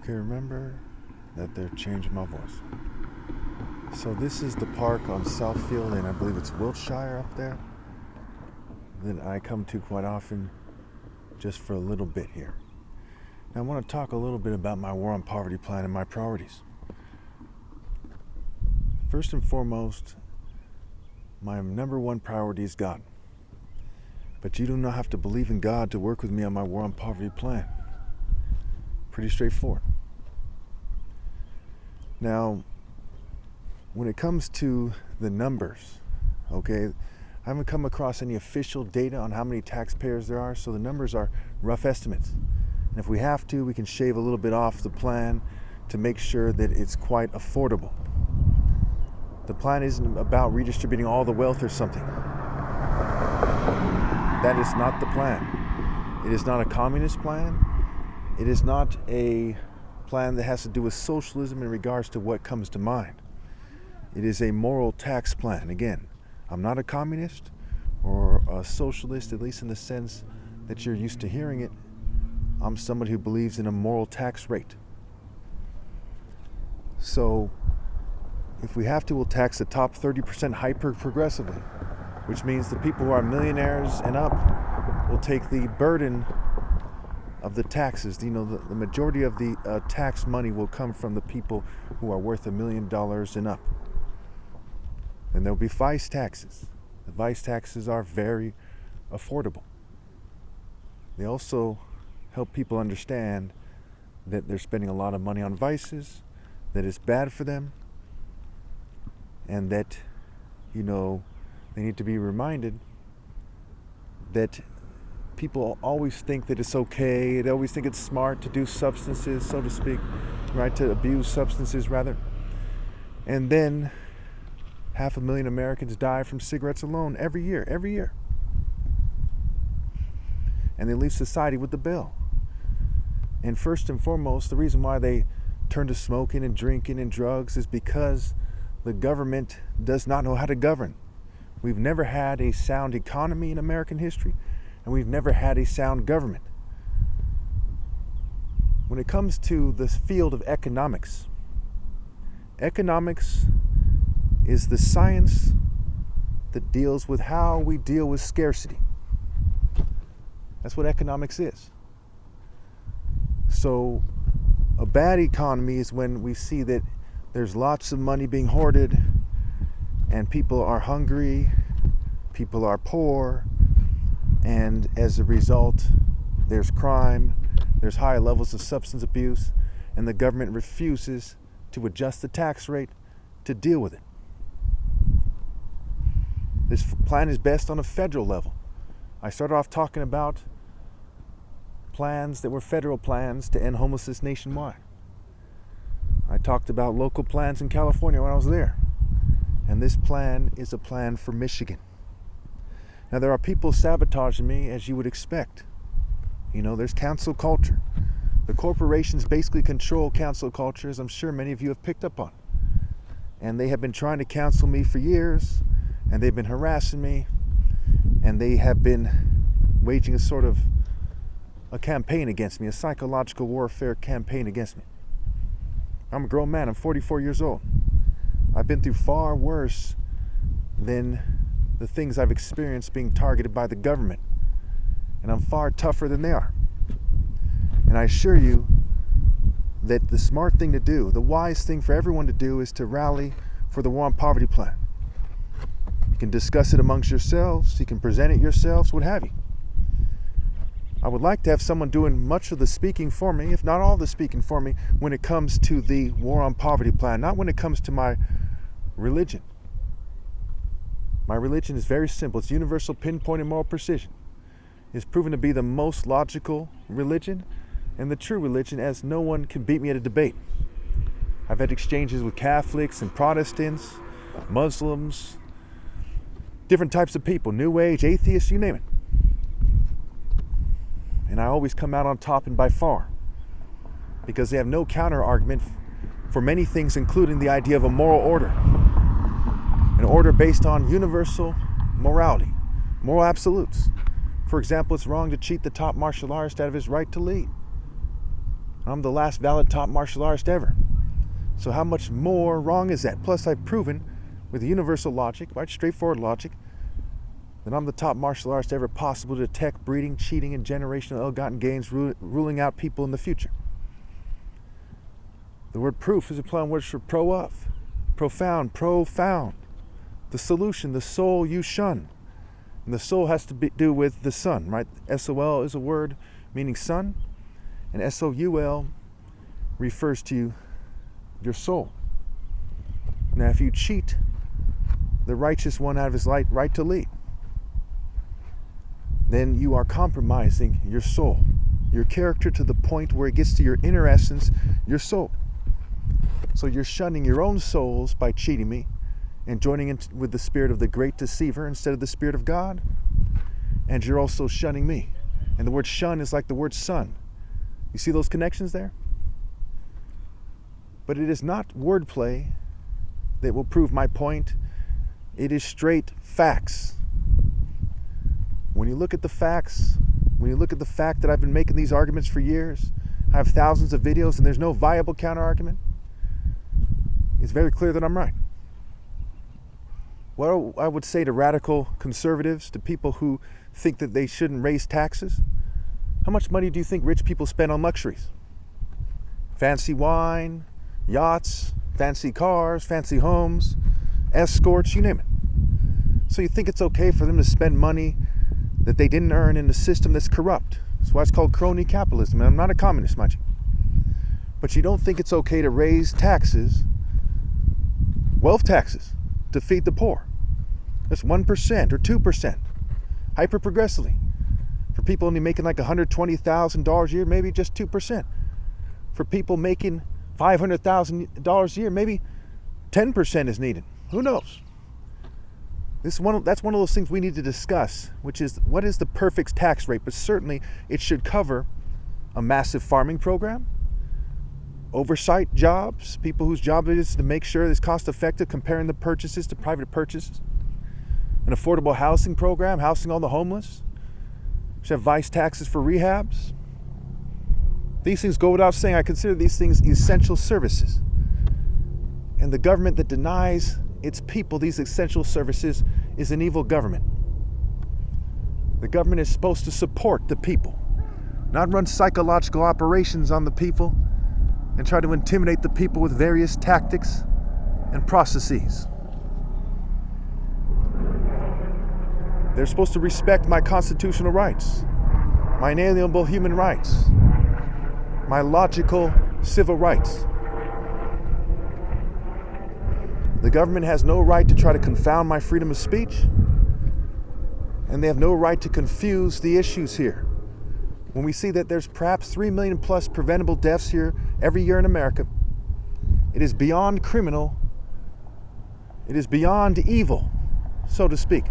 Okay, remember that they're changing my voice. So this is the park on Southfield, and I believe it's Wiltshire up there, that I come to quite often just for a little bit here. Now I want to talk a little bit about my War on Poverty plan and my priorities. First and foremost, my number one priority is God. But you do not have to believe in God to work with me on my War on Poverty plan. Pretty straightforward. Now, when it comes to the numbers, okay, I haven't come across any official data on how many taxpayers there are, so the numbers are rough estimates. And if we have to, we can shave a little bit off the plan to make sure that it's quite affordable. The plan isn't about redistributing all the wealth or something. That is not the plan. It is not a communist plan. It is not a plan that has to do with socialism in regards to what comes to mind. It is a moral tax plan. Again, I'm not a communist or a socialist, at least in the sense that you're used to hearing it. I'm somebody who believes in a moral tax rate. So, if we have to, we'll tax the top 30% hyper-progressively, which means the people who are millionaires and up will take the burden of the taxes. The majority of the tax money will come from the people who are worth $1 million and up. And there'll be vice taxes. The vice taxes are very affordable. They also help people understand that they're spending a lot of money on vices, that it's bad for them, and that, they need to be reminded that people always think that it's okay, they always think it's smart to do substances, so to speak, right, to abuse substances rather. And then 500,000 Americans die from cigarettes alone every year. And they leave society with the bill. And first and foremost, the reason why they turn to smoking and drinking and drugs is because the government does not know how to govern. We've never had a sound economy in American history, and we've never had a sound government. When it comes to the field of economics is the science that deals with how we deal with scarcity. That's what economics is. So, a bad economy is when we see that there's lots of money being hoarded, and people are hungry, people are poor, and as a result, there's crime, there's high levels of substance abuse, and the government refuses to adjust the tax rate to deal with it. This plan is best on a federal level. I started off talking about plans that were federal plans to end homelessness nationwide. I talked about local plans in California when I was there. And this plan is a plan for Michigan. Now, there are people sabotaging me, as you would expect. There's cancel culture. The corporations basically control cancel culture, as I'm sure many of you have picked up on. And they have been trying to cancel me for years, and they've been harassing me, and they have been waging a sort of a campaign against me, a psychological warfare campaign against me. I'm a grown man, I'm 44 years old. I've been through far worse than the things I've experienced being targeted by the government. And I'm far tougher than they are. And I assure you that the smart thing to do, the wise thing for everyone to do, is to rally for the War on Poverty plan. You can discuss it amongst yourselves, you can present it yourselves, what have you. I would like to have someone doing much of the speaking for me, if not all the speaking for me, when it comes to the War on Poverty plan, not when it comes to my religion. My religion is very simple. It's universal, pinpoint, and moral precision. It's proven to be the most logical religion and the true religion, as no one can beat me at a debate. I've had exchanges with Catholics and Protestants, Muslims, different types of people, New Age, atheists, you name it. And I always come out on top and by far, because they have no counter argument for many things, including the idea of a moral order. An order based on universal morality, moral absolutes. For example, it's wrong to cheat the top martial artist out of his right to lead. I'm the last valid top martial artist ever. So how much more wrong is that? Plus, I've proven with universal logic, right, straightforward logic, that I'm the top martial artist ever possible to detect breeding, cheating, and generational ill-gotten gains, ruling out people in the future. The word proof is a play on words for pro-of, profound, profound. The solution, the soul you shun. And the soul has to do with the sun, right? S-O-L is a word meaning sun, and S-O-U-L refers to your soul. Now, if you cheat the righteous one out of his right to lead, then you are compromising your soul, your character, to the point where it gets to your inner essence, your soul. So you're shunning your own souls by cheating me and joining in with the spirit of the great deceiver instead of the spirit of God. And you're also shunning me. And the word shun is like the word sun. You see those connections there? But it is not wordplay that will prove my point. It is straight facts. When you look at the facts, when you look at the fact that I've been making these arguments for years, I have thousands of videos and there's no viable counter-argument, it's very clear that I'm right. What I would say to radical conservatives, to people who think that they shouldn't raise taxes, how much money do you think rich people spend on luxuries? Fancy wine, yachts, fancy cars, fancy homes, escorts, you name it. So you think it's okay for them to spend money that they didn't earn in a system that's corrupt. That's why it's called crony capitalism. And I'm not a communist, mind you. But you don't think it's okay to raise taxes, wealth taxes, to feed the poor. That's 1% or 2%, hyper-progressively. For people only making like $120,000 a year, maybe just 2%. For people making $500,000 a year, maybe 10% is needed. Who knows? That's one of those things we need to discuss, which is what is the perfect tax rate? But certainly it should cover a massive farming program, oversight jobs, people whose job it is to make sure it's cost effective, comparing the purchases to private purchases, an affordable housing program, housing all the homeless, should have vice taxes for rehabs. These things go without saying. I consider these things essential services. And the government that denies its people these essential services is an evil government. The government is supposed to support the people, not run psychological operations on the people and try to intimidate the people with various tactics and processes. They're supposed to respect my constitutional rights, my inalienable human rights, my logical civil rights. The government has no right to try to confound my freedom of speech, and they have no right to confuse the issues here. When we see that there's perhaps 3 million plus preventable deaths here every year in America, it is beyond criminal, it is beyond evil, so to speak,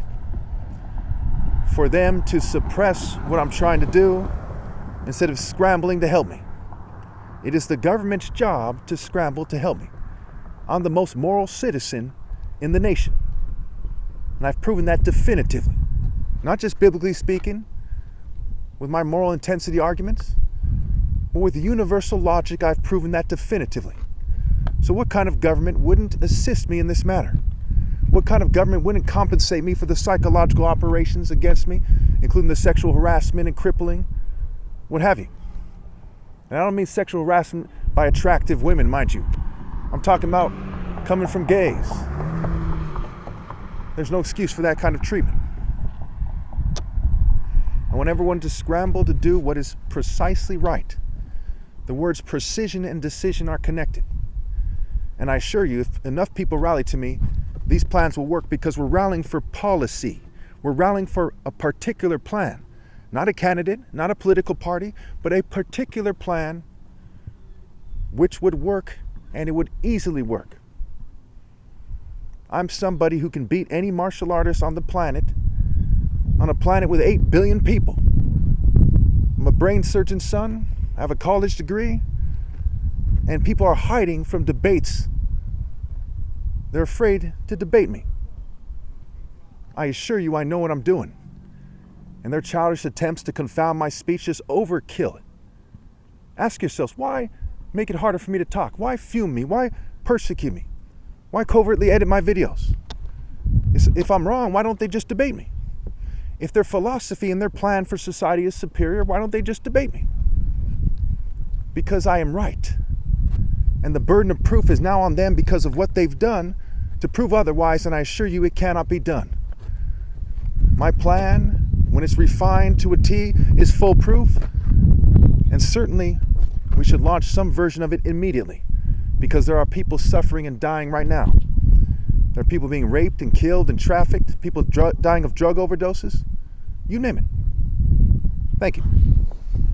for them to suppress what I'm trying to do instead of scrambling to help me. It is the government's job to scramble to help me. I'm the most moral citizen in the nation. And I've proven that definitively. Not just biblically speaking, with my moral intensity arguments, but with universal logic, I've proven that definitively. So what kind of government wouldn't assist me in this matter? What kind of government wouldn't compensate me for the psychological operations against me, including the sexual harassment and crippling, what have you? And I don't mean sexual harassment by attractive women, mind you. I'm talking about coming from gays. There's no excuse for that kind of treatment. I want everyone to scramble to do what is precisely right. The words precision and decision are connected. And I assure you, if enough people rally to me, these plans will work because we're rallying for policy. We're rallying for a particular plan. Not a candidate, not a political party, but a particular plan which would work, and it would easily work. I'm somebody who can beat any martial artist on the planet, on a planet with 8 billion people. I'm a brain surgeon's son, I have a college degree, and people are hiding from debates. They're afraid to debate me. I assure you I know what I'm doing. And their childish attempts to confound my speech just overkill it. Ask yourselves, why make it harder for me to talk? Why fume me? Why persecute me? Why covertly edit my videos? If I'm wrong, why don't they just debate me? If their philosophy and their plan for society is superior, why don't they just debate me? Because I am right. And the burden of proof is now on them because of what they've done to prove otherwise, and I assure you it cannot be done. My plan, when it's refined to a T, is foolproof, and certainly we should launch some version of it immediately, because there are people suffering and dying right now. There are people being raped and killed and trafficked, people dying of drug overdoses. You name it. Thank you.